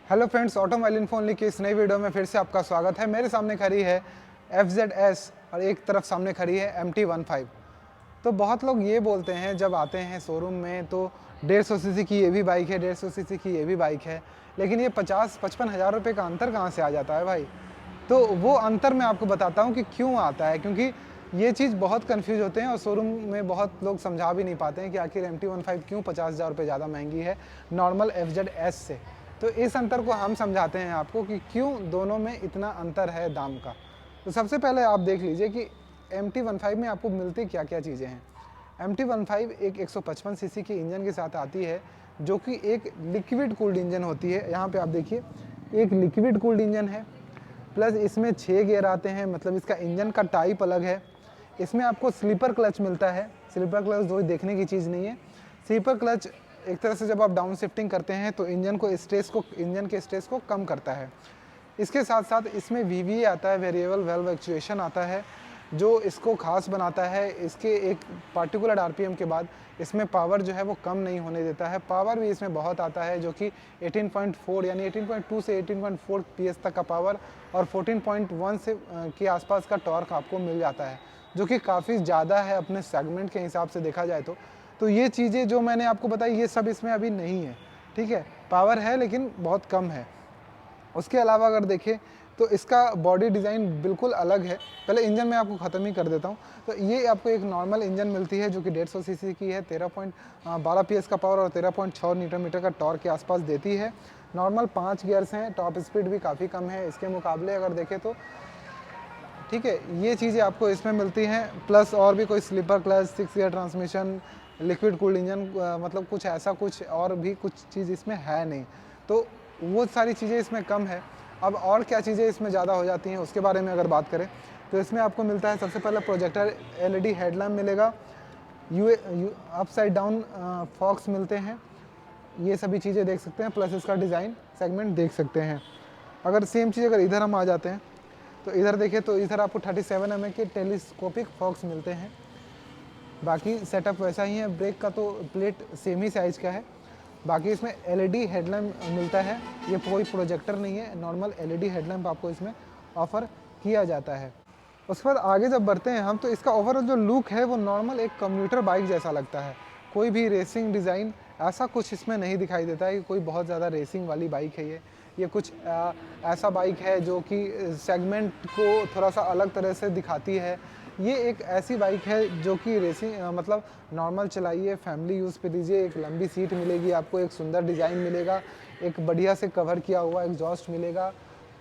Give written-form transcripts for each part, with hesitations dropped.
Hello friends, automobile info only की इस नई वीडियो में फिर से आपका स्वागत है। मेरे सामने खड़ी है FZS और एक तरफ सामने खड़ी है MT-15। तो बहुत लोग ये बोलते हैं जब आते हैं शोरूम में तो 150 सीसी की ये भी बाइक है, 150 सीसी की ये भी बाइक है, लेकिन ये 50-55 हज़ार रुपये का अंतर कहाँ से आ जाता है भाई। तो वो अंतर मैं आपको बताता हूँ कि क्यों आता है, क्योंकि ये चीज़ बहुत कन्फ्यूज होते हैं और शोरूम में बहुत लोग समझा भी नहीं पाते हैं कि आखिर MT-15 क्यों 50,000 रुपये ज़्यादा महंगी है नॉर्मल FZS से। तो इस अंतर को हम समझाते हैं आपको कि क्यों दोनों में इतना अंतर है दाम का। तो सबसे पहले आप देख लीजिए कि MT-15 में आपको मिलती क्या क्या चीज़ें हैं। MT-15 एक 155 सीसी के इंजन के साथ आती है, जो कि एक लिक्विड कूल्ड इंजन होती है। यहाँ पे आप देखिए एक लिक्विड कूल्ड इंजन है, प्लस इसमें 6 गियर आते हैं, मतलब इसका इंजन का टाइप अलग है। इसमें आपको स्लीपर क्लच मिलता है। स्लीपर क्लच कोई देखने की चीज़ नहीं है। स्लीपर क्लच एक तरह से जब आप डाउन शिफ्टिंग करते हैं तो इंजन के स्ट्रेस को कम करता है। इसके साथ साथ इसमें VVA आता है, वेरिएबल वाल्व एक्चुएशन आता है, जो इसको खास बनाता है। इसके एक पार्टिकुलर RPM के बाद इसमें पावर जो है वो कम नहीं होने देता है। पावर भी इसमें बहुत आता है, जो कि 18.4 यानी 18.2 से 18.4 PS तक का पावर और 14.1 से के आसपास का टॉर्क आपको मिल जाता है, जो कि काफ़ी ज़्यादा है अपने सेगमेंट के हिसाब से देखा जाए तो ये चीज़ें जो मैंने आपको बताई ये सब इसमें अभी नहीं है। ठीक है, पावर है लेकिन बहुत कम है। उसके अलावा अगर देखें तो इसका बॉडी डिज़ाइन बिल्कुल अलग है। पहले इंजन में आपको ख़त्म ही कर देता हूँ। तो ये आपको एक नॉर्मल इंजन मिलती है जो कि 150 सीसी की है, 13.12 PS का पावर और 13.6 न्यूटन मीटर का टॉर्क के आसपास देती है। नॉर्मल 5 गियर्स हैं, टॉप स्पीड भी काफ़ी कम है इसके मुकाबले अगर देखें तो। ठीक है, ये चीज़ें आपको इसमें मिलती हैं, प्लस और भी कोई slipper clutch, 6 gear transmission, liquid cooled engine, मतलब कुछ ऐसा कुछ और भी कुछ चीज़ इसमें है नहीं। तो वो सारी चीज़ें इसमें कम है। अब और क्या चीज़ें इसमें ज़्यादा हो जाती हैं उसके बारे में अगर बात करें तो इसमें आपको मिलता है सबसे पहले प्रोजेक्टर LED हेडलैम्प मिलेगा, अपसाइड डाउन फॉक्स मिलते हैं, ये सभी चीज़ें देख सकते हैं, प्लस इसका डिज़ाइन सेगमेंट देख सकते हैं। अगर सेम चीज़ अगर इधर हम आ जाते हैं तो इधर देखें तो इधर आपको 37 mm के टेलीस्कोपिक फॉक्स मिलते हैं। बाकी सेटअप वैसा ही है, ब्रेक का तो प्लेट सेम ही साइज़ का है। बाकी इसमें LED हेडलैम्प मिलता है, ये कोई प्रोजेक्टर नहीं है, नॉर्मल LED हेडलैम्प आपको इसमें ऑफ़र किया जाता है। उसके बाद आगे जब बढ़ते हैं हम तो इसका ओवरऑल जो लुक है वो नॉर्मल एक कम्यूटर बाइक जैसा लगता है। कोई भी रेसिंग डिज़ाइन ऐसा कुछ इसमें नहीं दिखाई देता है कि कोई बहुत ज़्यादा रेसिंग वाली बाइक है ये कुछ ऐसा बाइक है जो कि सेगमेंट को थोड़ा सा अलग तरह से दिखाती है। ये एक ऐसी बाइक है जो कि रेसिंग मतलब नॉर्मल चलाइए, फैमिली यूज़ पे लीजिए, एक लंबी सीट मिलेगी आपको, एक सुंदर डिज़ाइन मिलेगा, एक बढ़िया से कवर किया हुआ एग्जॉस्ट मिलेगा,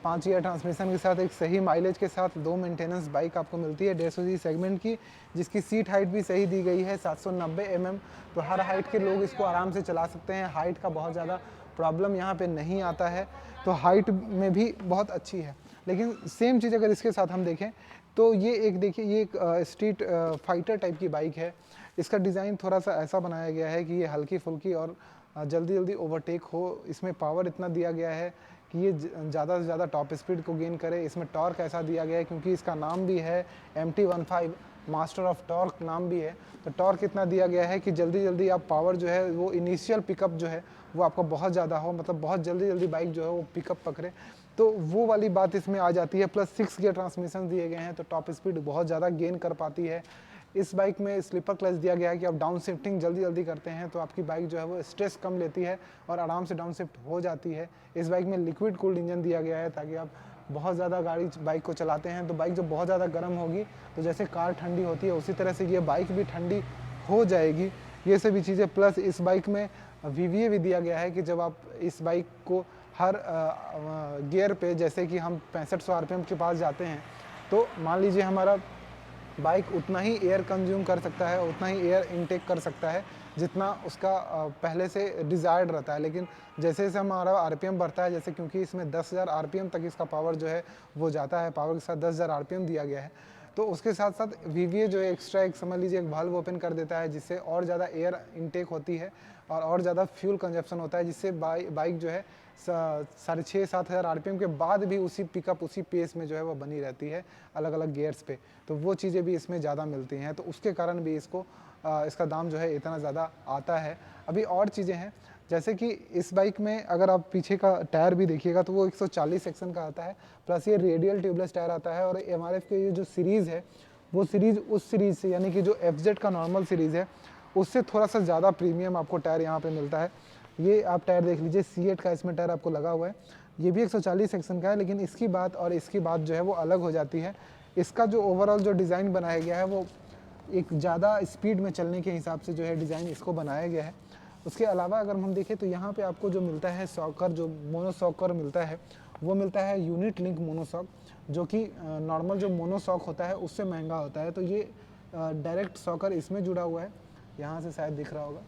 5 गियर ट्रांसमिशन के साथ, एक सही माइलेज के साथ 2 मेंटेनेंस बाइक आपको मिलती है 150 सीसी सेगमेंट की, जिसकी सीट हाइट भी सही दी गई है 790 mm। तो हर हाइट के लोग इसको आराम से चला सकते हैं। हाइट का बहुत ज़्यादा प्रॉब्लम यहाँ पे नहीं आता है, तो हाइट में भी बहुत अच्छी है। लेकिन सेम चीज़ अगर इसके साथ हम देखें तो ये एक देखिए ये एक स्ट्रीट फाइटर टाइप की बाइक है। इसका डिज़ाइन थोड़ा सा ऐसा बनाया गया है कि ये हल्की फुल्की और जल्दी जल्दी ओवरटेक हो। इसमें पावर इतना दिया गया है कि ये ज़्यादा से ज़्यादा टॉप स्पीड को गेन करे। इसमें टॉर्क ऐसा दिया गया है क्योंकि इसका नाम भी है MT-15, मास्टर ऑफ टॉर्क नाम भी है। तो टॉर्क इतना दिया गया है कि जल्दी जल्दी आप पावर जो है वो इनिशियल पिकअप जो है वो आपका बहुत ज़्यादा हो, मतलब बहुत जल्दी जल्दी बाइक जो है वो पिकअप पकड़े, तो वो वाली बात इसमें आ जाती है। प्लस 6 गियर ट्रांसमिशन दिए गए हैं तो टॉप स्पीड बहुत ज़्यादा गेन कर पाती है। इस बाइक में स्लीपर क्लच दिया गया है कि आप डाउन शिफ्टिंग जल्दी जल्दी करते हैं तो आपकी बाइक जो है वो स्ट्रेस कम लेती है और आराम से डाउन शिफ्ट हो जाती है। इस बाइक में लिक्विड कूल्ड इंजन दिया गया है ताकि आप बहुत ज़्यादा बाइक को चलाते हैं तो बाइक जब बहुत ज़्यादा गर्म होगी तो जैसे कार ठंडी होती है उसी तरह से ये बाइक भी ठंडी हो जाएगी। ये सभी चीज़ें, प्लस इस बाइक में VVA भी दिया गया है कि जब आप इस बाइक को हर गियर पे, जैसे कि हम 6500 RPM के पास जाते हैं तो मान लीजिए हमारा बाइक उतना ही एयर कंज्यूम कर सकता है, उतना ही एयर इनटेक कर सकता है जितना उसका पहले से डिज़ायर्ड रहता है। लेकिन जैसे जैसे हमारा RPM बढ़ता है, जैसे क्योंकि इसमें 10,000 RPM तक इसका पावर जो है वो जाता है, पावर के साथ 10,000 RPM दिया गया है, तो उसके साथ साथ VVA जो है एक्स्ट्रा एक समझ लीजिए एक वाल्व ओपन कर देता है जिससे और ज़्यादा एयर इनटेक होती है और ज़्यादा फ्यूल कंजप्शन होता है, जिससे बाइक जो है 6,500-7,000 RPM के बाद भी उसी पिकअप उसी पेस में जो है वो बनी रहती है अलग अलग गियर्स पे। तो वो चीज़ें भी इसमें ज़्यादा मिलती हैं, तो उसके कारण भी इसका दाम जो है इतना ज़्यादा आता है। अभी और चीज़ें हैं, जैसे कि इस बाइक में अगर आप पीछे का टायर भी देखिएगा तो वो 140 सेक्शन का आता है, प्लस ये रेडियल ट्यूबलेस टायर आता है। और MRF की ये जो सीरीज़ है वो सीरीज़ उस सीरीज़ से, यानी कि जो FZ का नॉर्मल सीरीज़ है उससे थोड़ा सा ज़्यादा प्रीमियम आपको टायर यहाँ पे मिलता है। ये आप टायर देख लीजिए, C8 का इसमें टायर आपको लगा हुआ है, ये भी 140 सेक्शन का है, लेकिन इसकी बात और इसकी बात जो है वो अलग हो जाती है। इसका जो ओवरऑल जो डिज़ाइन बनाया गया है वो एक ज़्यादा स्पीड में चलने के हिसाब से जो है डिज़ाइन इसको बनाया गया है। उसके अलावा अगर हम देखें तो यहाँ पे आपको जो मिलता है सॉकर, जो मोनो सॉकर मिलता है वो मिलता है यूनिट लिंक मोनोसॉक, जो कि नॉर्मल जो मोनोसॉक होता है उससे महंगा होता है। तो ये डायरेक्ट सॉकर इसमें जुड़ा हुआ है, यहाँ से शायद दिख रहा होगा,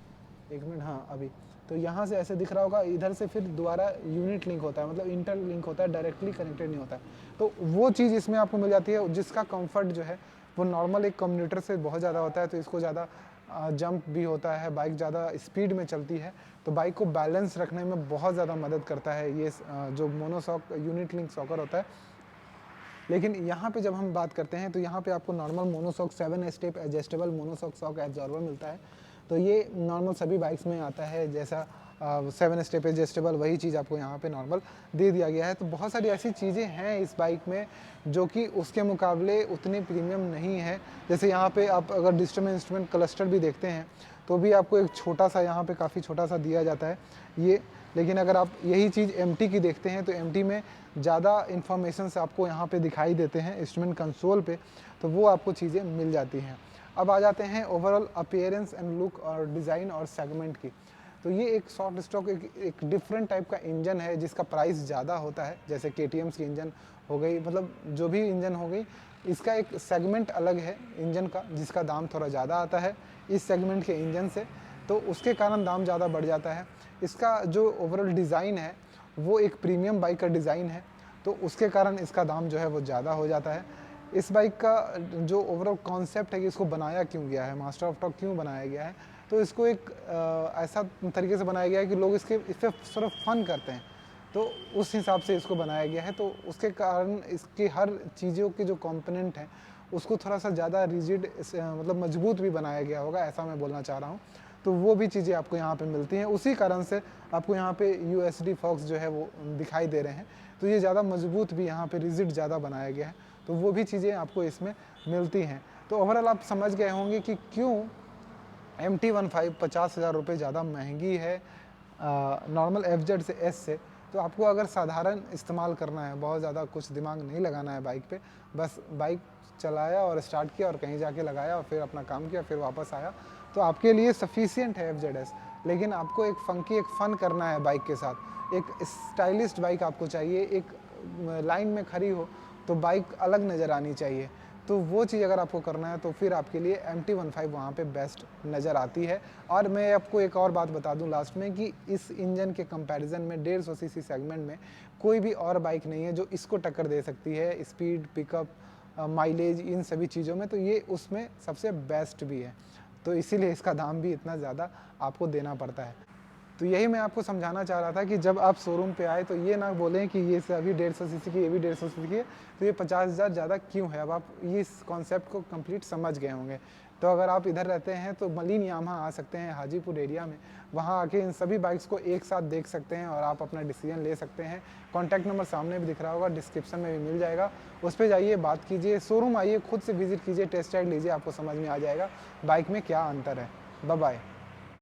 एक मिनट, हाँ अभी, तो यहाँ से ऐसे दिख रहा होगा, इधर से फिर दोबारा यूनिट लिंक होता है, मतलब इंटर लिंक होता है, डायरेक्टली कनेक्टेड नहीं होता है। तो वो चीज़ इसमें आपको मिल जाती है, जिसका कंफर्ट जो है वो नॉर्मल एक कम्यूटर से बहुत ज़्यादा होता है। तो इसको ज़्यादा जंप भी होता है, बाइक ज़्यादा स्पीड में चलती है, तो बाइक को बैलेंस रखने में बहुत ज़्यादा मदद करता है ये जो मोनोसॉक यूनिट लिंक सॉकर होता है। लेकिन यहाँ पे जब हम बात करते हैं तो यहाँ पे आपको normal monoshock 7 step adjustable monoshock shock absorber मिलता है। तो ये नॉर्मल सभी बाइक्स में आता है, जैसा 7 स्टेप एडजस्टेबल वही चीज़ आपको यहाँ पे नॉर्मल दे दिया गया है। तो बहुत सारी ऐसी चीज़ें हैं इस बाइक में जो कि उसके मुकाबले उतनी प्रीमियम नहीं है। जैसे यहाँ पे आप अगर डिजिटल इंस्ट्रूमेंट क्लस्टर भी देखते हैं तो भी आपको एक छोटा सा यहाँ पे काफ़ी छोटा सा दिया जाता है ये। लेकिन अगर आप यही चीज़ MT की देखते हैं तो MT में ज़्यादा इन्फॉर्मेशन से आपको यहाँ पे दिखाई देते हैं इंस्ट्रूमेंट कंसोल पे, तो वो आपको चीज़ें मिल जाती हैं। अब आ जाते हैं ओवरऑल अपीयरेंस एंड लुक और डिज़ाइन और सेगमेंट की। तो ये एक शॉर्ट स्टॉक एक डिफरेंट टाइप का इंजन है जिसका प्राइस ज़्यादा होता है, जैसे KTM की इंजन हो गई, मतलब जो भी इंजन हो गई, इसका एक सेगमेंट अलग है इंजन का जिसका दाम थोड़ा ज़्यादा आता है इस सेगमेंट के इंजन से, तो उसके कारण दाम ज़्यादा बढ़ जाता है। इसका जो ओवरऑल डिज़ाइन है वो एक प्रीमियम बाइक का डिज़ाइन है, तो उसके कारण इसका दाम जो है वो ज़्यादा हो जाता है। इस बाइक का जो ओवरऑल कॉन्सेप्ट है कि इसको बनाया क्यों गया है, मास्टर ऑफ टॉर्क क्यों बनाया गया है, तो इसको एक ऐसा तरीके से बनाया गया है कि लोग इस पर सिर्फ फन करते हैं, तो उस हिसाब से इसको बनाया गया है। तो उसके कारण इसकी हर चीज़ों के जो कंपोनेंट हैं उसको थोड़ा सा ज़्यादा रिजिड, मतलब मजबूत भी बनाया गया होगा, ऐसा मैं बोलना चाह रहा हूँ। तो वो भी चीज़ें आपको यहाँ पे मिलती हैं, उसी कारण से आपको यहाँ पे USD फॉक्स जो है वो दिखाई दे रहे हैं। तो ये ज़्यादा मजबूत भी यहाँ पे रिजिड ज़्यादा बनाया गया है, तो वो भी चीज़ें आपको इसमें मिलती हैं। तो ओवरऑल आप समझ गए होंगे कि क्यों MT-15 50,000 रुपये ज़्यादा महंगी है नॉर्मल FZ से S से। तो आपको अगर साधारण इस्तेमाल करना है, बहुत ज़्यादा कुछ दिमाग नहीं लगाना है बाइक पे, बस बाइक चलाया और स्टार्ट किया और कहीं जाके लगाया और फिर अपना काम किया, फिर वापस आया, तो आपके लिए सफिशिएंट है FZS। लेकिन आपको एक फंकी, एक फ़न करना है बाइक के साथ, एक स्टाइलिस्ट बाइक आपको चाहिए, एक लाइन में खड़ी हो तो बाइक अलग नज़र आनी चाहिए, तो वो चीज़ अगर आपको करना है तो फिर आपके लिए MT-15 वहाँ पे बेस्ट नज़र आती है। और मैं आपको एक और बात बता दूं लास्ट में कि इस इंजन के कंपैरिजन में 150 सीसी सेगमेंट में कोई भी और बाइक नहीं है जो इसको टक्कर दे सकती है, स्पीड, पिकअप, माइलेज, इन सभी चीज़ों में, तो ये उसमें सबसे बेस्ट भी है, तो इसीलिए इसका दाम भी इतना ज़्यादा आपको देना पड़ता है। तो यही मैं आपको समझाना चाह रहा था कि जब आप शोरूम पे आए तो ये ना बोलें कि ये अभी 150 सीसी की, ये भी 150 सीसी की है, तो ये 50,000 ज़्यादा क्यों है। अब आप ये इस कॉन्सेप्ट को कंप्लीट समझ गए होंगे। तो अगर आप इधर रहते हैं तो मलिन यामा आ सकते हैं हाजीपुर एरिया में, वहाँ आके इन सभी बाइक्स को एक साथ देख सकते हैं और आप अपना डिसीजन ले सकते हैं। कॉन्टैक्ट नंबर सामने भी दिख रहा होगा, डिस्क्रिप्शन में भी मिल जाएगा, उस पर जाइए, बात कीजिए, शोरूम आइए, खुद से विजिट कीजिए, टेस्ट राइड लीजिए, आपको समझ में आ जाएगा बाइक में क्या अंतर है। Bye bye.